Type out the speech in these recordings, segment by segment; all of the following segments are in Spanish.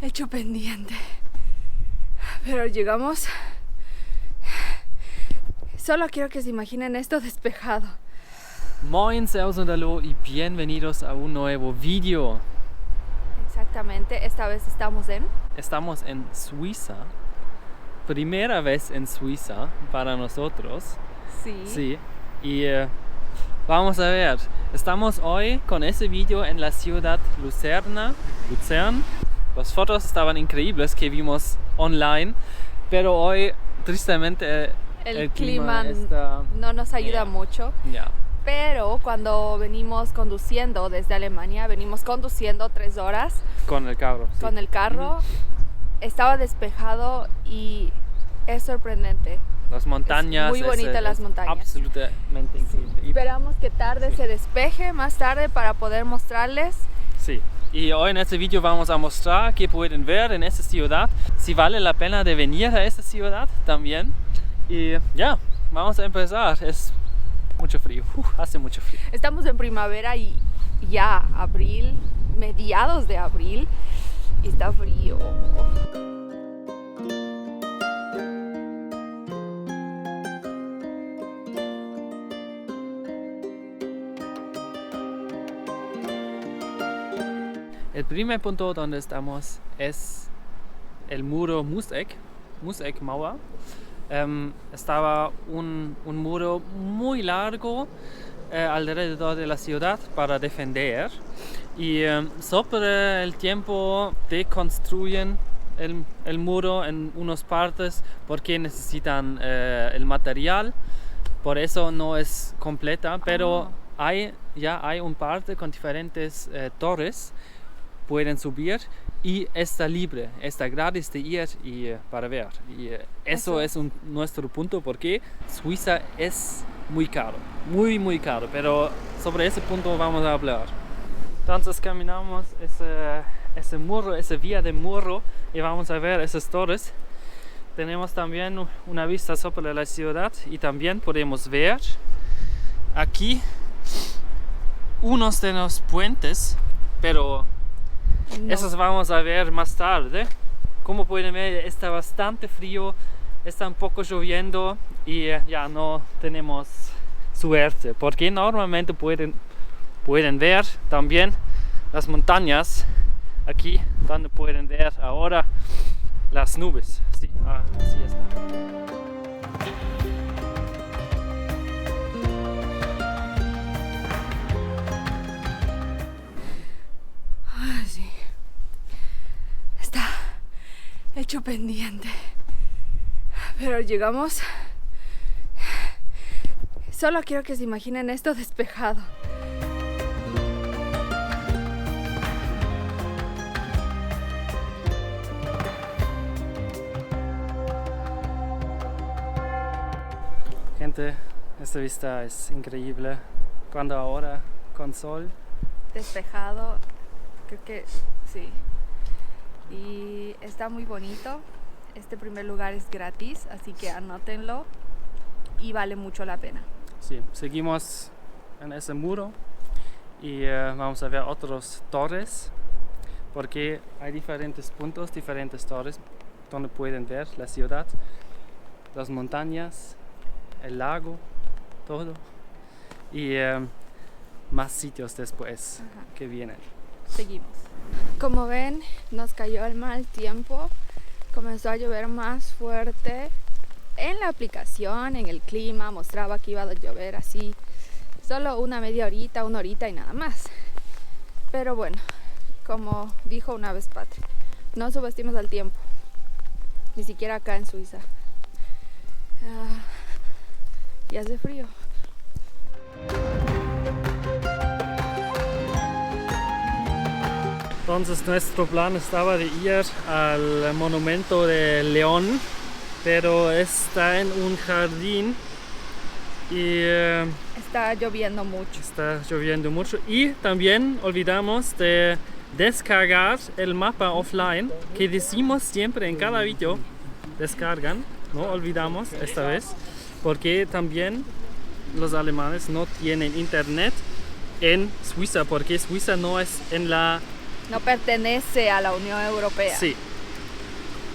hecho pendiente. Pero llegamos. Solo quiero que se imaginen esto despejado. Moin, servus und hallo y bienvenidos a un nuevo video. Exactamente, esta vez Estamos en Suiza. Primera vez en Suiza para nosotros. Sí. Y vamos a ver. Estamos hoy con ese video en la ciudad Luzern. Las fotos estaban increíbles que vimos online, pero hoy tristemente el clima no nos ayuda mucho. Pero cuando venimos conduciendo desde Alemania, venimos conduciendo 3 horas. Con el carro. Sí. Con el carro. Estaba despejado y es sorprendente. Las montañas. Muy bonitas las montañas. Absolutamente increíble. Sí. Esperamos que tarde se despeje más tarde para poder mostrarles. Sí. Y hoy en este video vamos a mostrar qué pueden ver en esta ciudad. Si vale la pena de venir a esta ciudad también. Y ya, vamos a empezar. Es mucho frío, hace mucho frío. Estamos en primavera y ya abril, mediados de abril, y está frío. El primer punto donde estamos es el muro Museck-Mauer. Estaba un muro muy largo alrededor de la ciudad para defender y sobre el tiempo deconstruyen el muro en unas partes porque necesitan el material, por eso no es completa, pero hay un parte con diferentes torres, pueden subir y está libre, está gratis de ir y para ver. Y eso es nuestro punto porque Suiza es muy caro, muy caro, pero sobre ese punto vamos a hablar. Entonces caminamos ese muro, esa vía de muro y vamos a ver esas torres. Tenemos también una vista sobre la ciudad y también podemos ver aquí unos de los puentes, pero esos vamos a ver más tarde. Como pueden ver, está bastante frío, está un poco lloviendo y ya no tenemos suerte, porque normalmente pueden ver también las montañas aquí, donde pueden ver ahora las nubes. Sí, así está. Hecho pendiente, pero llegamos. Solo quiero que se imaginen esto despejado. Gente, esta vista es increíble. Cuando ahora con sol despejado, creo que sí. Y está muy bonito. Este primer lugar es gratis, así que anótenlo y vale mucho la pena. Sí, seguimos en ese muro y vamos a ver otras torres porque hay diferentes puntos, diferentes torres donde pueden ver la ciudad, las montañas, el lago, todo y más sitios después que vienen. Seguimos. Como ven, nos cayó el mal tiempo, comenzó a llover más fuerte. En la aplicación, en el clima, mostraba que iba a llover así, solo una media horita, 1 horita y nada más. Pero bueno, como dijo una vez Patri, no subestimes al tiempo, ni siquiera acá en Suiza. Y hace frío. Entonces nuestro plan estaba de ir al monumento de León, pero está en un jardín y está lloviendo mucho. Y también olvidamos de descargar el mapa offline que decimos siempre en cada video. Descargan, no olvidamos esta vez, porque también los alemanes no tienen internet en Suiza, porque Suiza no es en la No pertenece a la Unión Europea. Sí,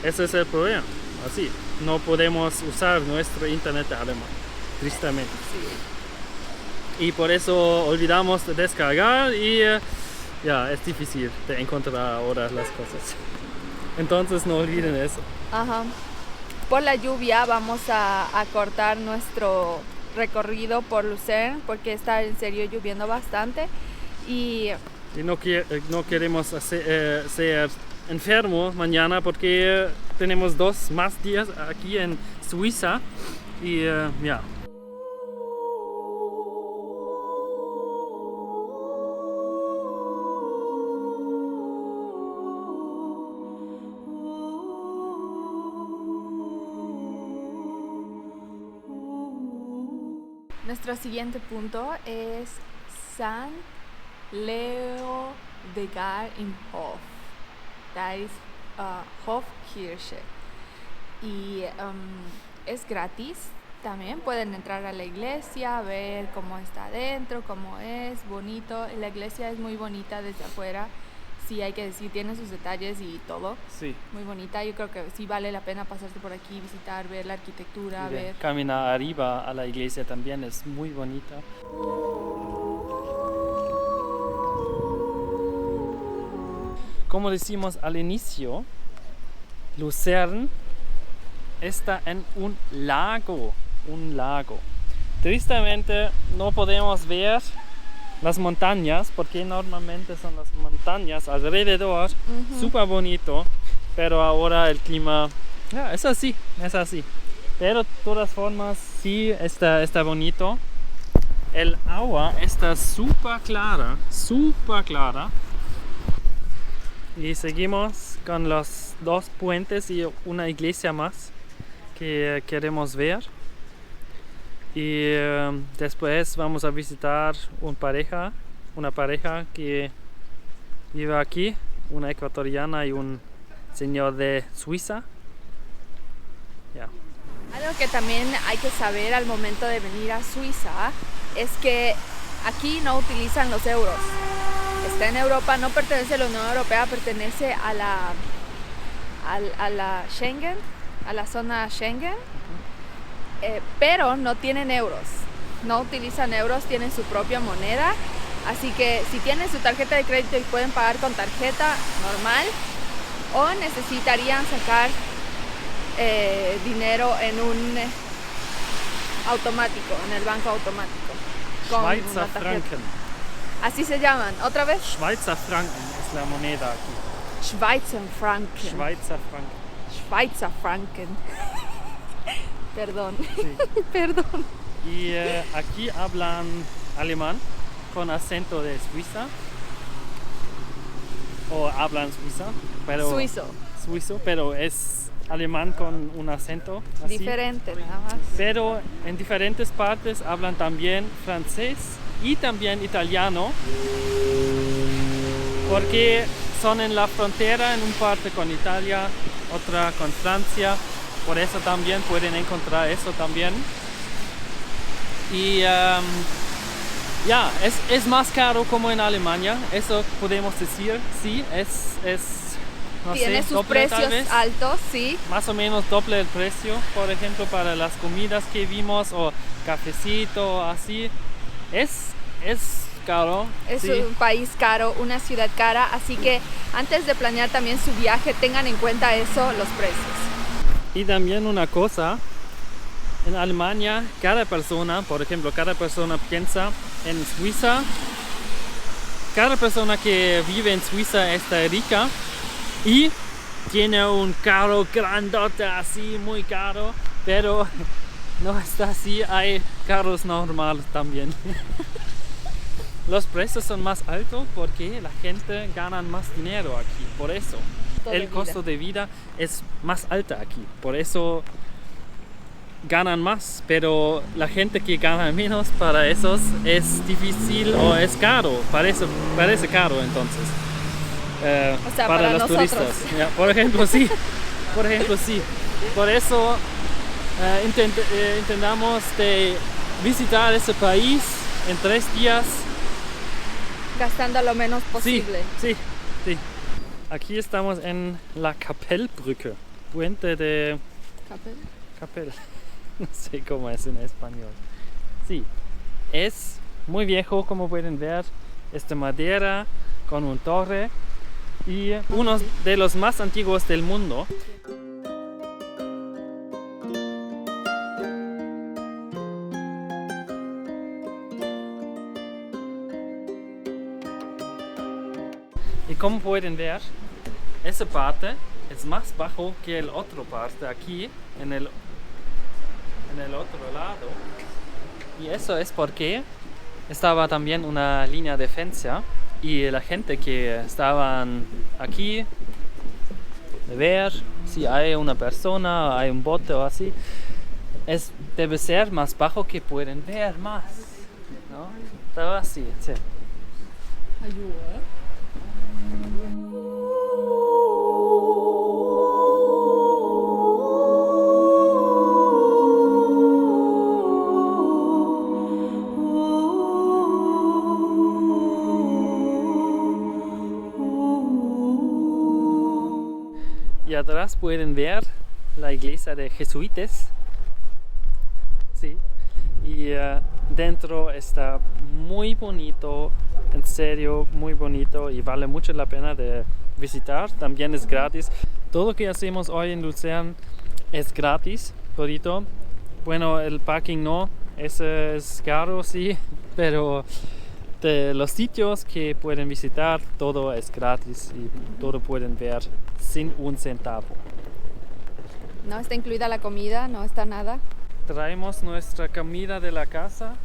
ese es el problema. Así, no podemos usar nuestro internet alemán, tristemente. Sí. Y por eso olvidamos de descargar y ya, es difícil de encontrar ahora las cosas. Entonces no olviden eso. Ajá. Por la lluvia vamos a cortar nuestro recorrido por Lucerne porque está en serio lloviendo bastante y no queremos ser enfermos mañana porque tenemos 2 más días aquí en Suiza y ya. Nuestro siguiente punto es San Leo de Gar im Hof. Da ist Hofkirche. Y es gratis también. Pueden entrar a la iglesia, ver cómo está adentro, cómo es, bonito. La iglesia es muy bonita desde afuera. Sí, hay que decir, tiene sus detalles y todo. Sí. Muy bonita. Yo creo que sí vale la pena pasarte por aquí, visitar, ver la arquitectura, ver. Caminar arriba a la iglesia también es muy bonita. Como decimos al inicio, Lucerne está en un lago. Tristemente no podemos ver las montañas porque normalmente son las montañas alrededor, súper bonito, pero ahora el clima es así. Pero de todas formas sí está bonito. El agua está súper clara. Y seguimos con los 2 puentes y una iglesia más que queremos ver. Y después vamos a visitar una pareja que vive aquí, una ecuatoriana y un señor de Suiza. Yeah. Algo que también hay que saber al momento de venir a Suiza es que aquí no utilizan los euros. Está en Europa, no pertenece a la Unión Europea, pertenece a la Schengen, a la zona Schengen. Pero no tienen euros, no utilizan euros, tienen su propia moneda, así que si tienen su tarjeta de crédito y pueden pagar con tarjeta normal o necesitarían sacar dinero en un automático, en el banco automático. Schweizer Franken. Así se llaman, ¿otra vez? Schweizer Franken es la moneda aquí. Schweizer Franken. Schweizer Franken. Schweizer Franken. Perdón. Sí. Perdón. Y aquí hablan alemán con acento de Suiza. O hablan suizo, pero es alemán con un acento así. Diferente, nada más. Pero en diferentes partes hablan también francés y también italiano. Porque son en la frontera, en una parte con Italia, otra con Francia. Por eso también pueden encontrar eso también. Y es más caro como en Alemania, eso podemos decir, sí, no tiene sé, sus doble, precios altos, sí. Más o menos doble el precio, por ejemplo, para las comidas que vimos o cafecito, así. Es caro. Es sí. Un país caro, una ciudad cara, así que antes de planear también su viaje, tengan en cuenta eso, los precios. Y también una cosa, en Alemania cada persona piensa en Suiza, cada persona que vive en Suiza está rica y tiene un carro grandote así, muy caro, pero no está así, hay carros normales también. Los precios son más altos porque la gente gana más dinero aquí, por eso. El costo de vida es más alto aquí, por eso ganan más, pero la gente que gana menos, para esos es difícil o es caro, parece caro entonces. O sea, para los nosotros. turistas. Ya, por ejemplo, sí. Por eso intentamos de visitar ese país en 3 días. Gastando lo menos posible. Sí. Sí. Aquí estamos en la Kapellbrücke, puente de Capel. No sé cómo es en español. Sí, es muy viejo, como pueden ver, es de madera con una torre y uno de los más antiguos del mundo. Y como pueden ver, esa parte es más bajo que el otro parte aquí en el otro lado. Y eso es porque estaba también una línea de defensa y la gente que estaban aquí de ver si hay una persona, hay un bote o así, debe ser más bajo que pueden ver más, ¿no? Estaba así, sí. Ayuda. Y atrás pueden ver la iglesia de jesuitas. Sí. Y dentro está muy bonito, en serio muy bonito y vale mucho la pena de visitar. También es gratis. Todo lo que hacemos hoy en Luzern es gratis, todito. Bueno, el parking no, ese es caro, sí, pero de los sitios que pueden visitar, todo es gratis y todo pueden ver sin un centavo. No está incluida la comida, no está nada. Traemos nuestra comida de la casa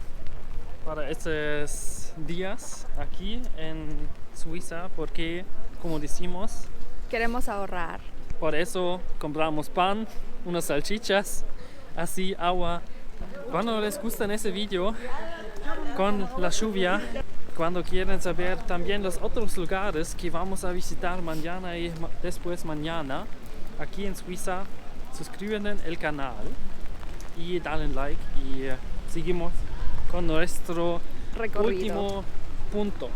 para estos días aquí en Suiza porque, como decimos, Queremos ahorrar. por eso compramos pan, unas salchichas, así agua. Cuando les gusta ese vídeo con la lluvia, cuando quieren saber también los otros lugares que vamos a visitar mañana y después mañana aquí en Suiza, suscríbanse al canal y dale like y seguimos con nuestro Recorrido. último punto.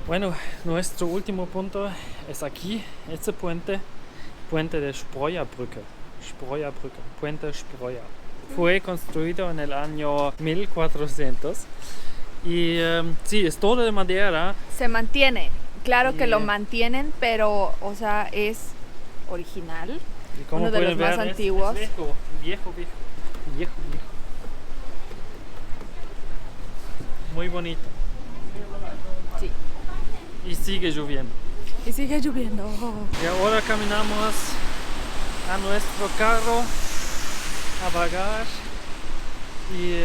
Bueno, nuestro último punto es aquí, este puente de Spreuerbrücke. Puente Spreuer. Fue construido en el año 1400 y sí, es todo de madera. Se mantiene. Claro que lo Yeah. mantienen, pero, o sea, es original. Y como Uno de pueden los más ver, antiguos. Es viejo. Muy bonito. Sí. Y sigue lloviendo. Y sigue lloviendo. Y ahora caminamos a nuestro carro a vagar. Y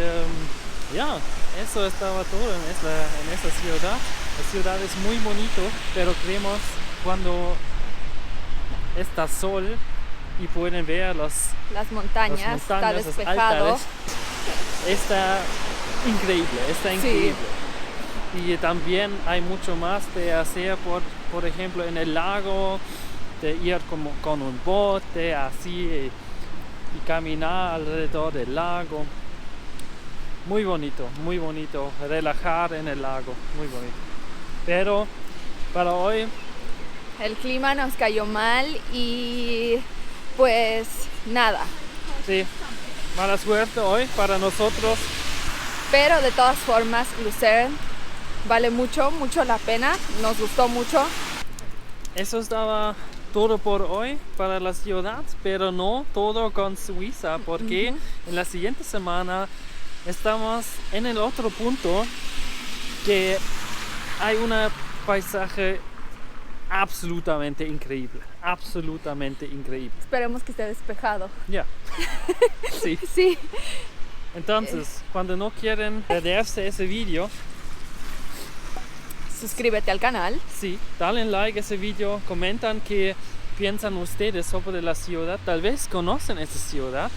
ya, eso estaba todo en esa ciudad. La ciudad es muy bonito, pero creemos cuando está sol y pueden ver Las las montañas, está los despejado. altares, está increíble. Y también hay mucho más de hacer, por ejemplo, en el lago, de ir como con un bote así y caminar alrededor del lago. Muy bonito, relajar en el lago, muy bonito. Pero para hoy, El clima nos cayó mal y pues nada. sí, mala suerte hoy para nosotros. Pero de todas formas, Luzern vale mucho la pena. Nos gustó mucho. Eso estaba todo por hoy para la ciudad, pero no todo con Suiza, porque en la siguiente semana estamos en el otro punto que hay un paisaje absolutamente increíble. Esperemos que esté despejado. Ya, sí. Sí. Entonces, cuando no quieren perderse ese vídeo, Suscríbete al canal. sí, dale like a ese vídeo, comentan qué piensan ustedes sobre la ciudad, tal vez conocen esa ciudad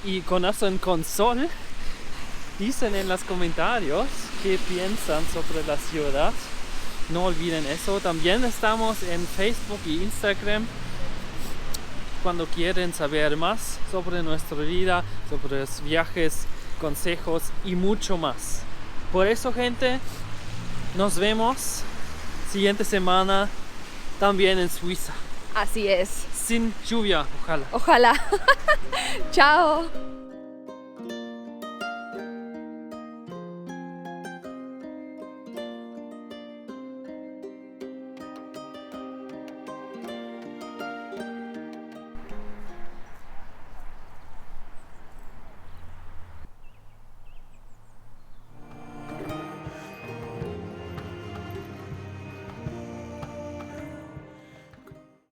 y conocen con sol dicen en los comentarios qué piensan sobre la ciudad. No olviden eso. También estamos en Facebook y Instagram. Cuando quieren saber más sobre nuestra vida, sobre los viajes, consejos y mucho más. Por eso, gente, nos vemos siguiente semana también en Suiza. Así es. Sin lluvia, ojalá. Ojalá. Chao.